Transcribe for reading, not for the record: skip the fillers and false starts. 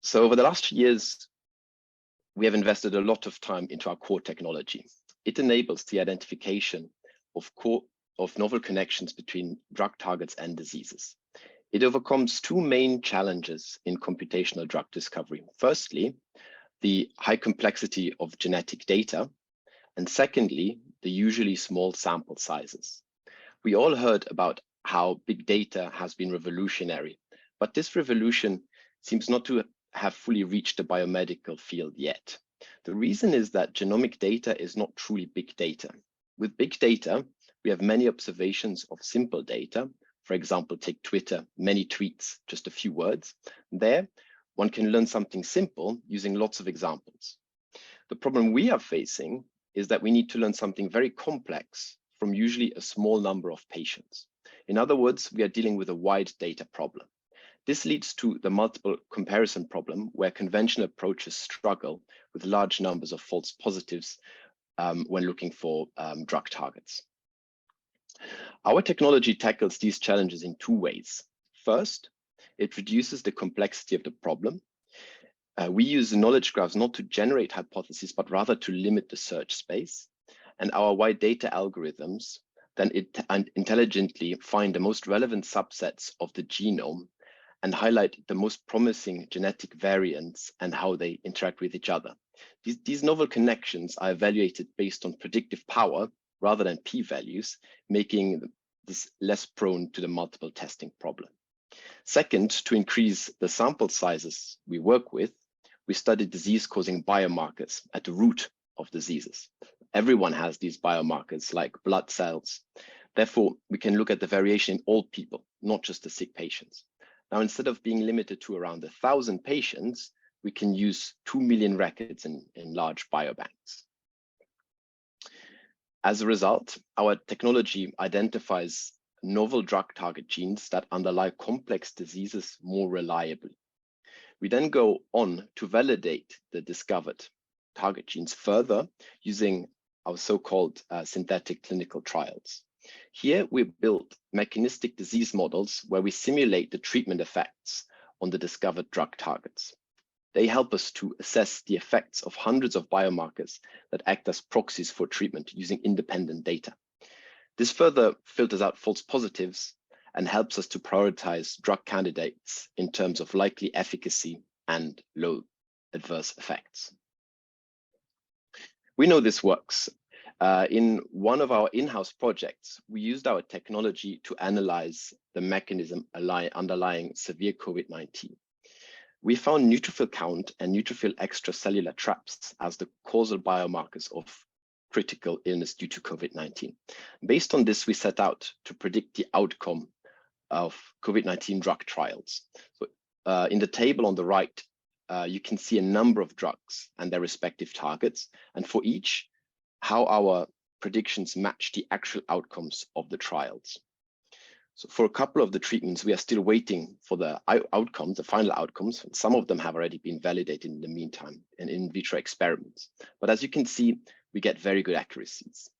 So over the last few years, we have invested a lot of time into our core technology. It enables the identification of novel connections between drug targets and diseases. It overcomes two main challenges in computational drug discovery. Firstly, the high complexity of genetic data, and secondly, the usually small sample sizes. We all heard about how big data has been revolutionary, but this revolution seems not to have fully reached the biomedical field yet. The reason is that genomic data is not truly big data. With big data, we have many observations of simple data. For example, take Twitter, many tweets, just a few words. There, one can learn something simple using lots of examples. The problem we are facing is that we need to learn something very complex from usually a small number of patients. In other words, we are dealing with a wide data problem. This leads to the multiple comparison problem, where conventional approaches struggle with large numbers of false positives when looking for drug targets. Our technology tackles these challenges in two ways. First, it reduces the complexity of the problem. We use knowledge graphs not to generate hypotheses, but rather to limit the search space. And our wide data algorithms then intelligently find the most relevant subsets of the genome and highlight the most promising genetic variants and how they interact with each other. These novel connections are evaluated based on predictive power rather than p-values, making this less prone to the multiple testing problem. Second, to increase the sample sizes we work with, we study disease-causing biomarkers at the root of diseases. Everyone has these biomarkers like blood cells. Therefore, we can look at the variation in all people, not just the sick patients. Now, instead of being limited to around 1,000 patients, we can use 2 million records in large biobanks. As a result, our technology identifies novel drug target genes that underlie complex diseases more reliably. We then go on to validate the discovered target genes further using our so-called synthetic clinical trials. Here, we build mechanistic disease models where we simulate the treatment effects on the discovered drug targets. They help us to assess the effects of hundreds of biomarkers that act as proxies for treatment using independent data. This further filters out false positives and helps us to prioritize drug candidates in terms of likely efficacy and low adverse effects. We know this works. In one of our in-house projects, we used our technology to analyze the mechanism underlying severe COVID-19. We found neutrophil count and neutrophil extracellular traps as the causal biomarkers of critical illness due to COVID-19. Based on this, we set out to predict the outcome of COVID-19 drug trials. So, in the table on the right, you can see a number of drugs and their respective targets, and for each, how our predictions match the actual outcomes of the trials. So for a couple of the treatments, we are still waiting for the outcomes, the final outcomes. And some of them have already been validated in the meantime in vitro experiments. But as you can see, we get very good accuracies.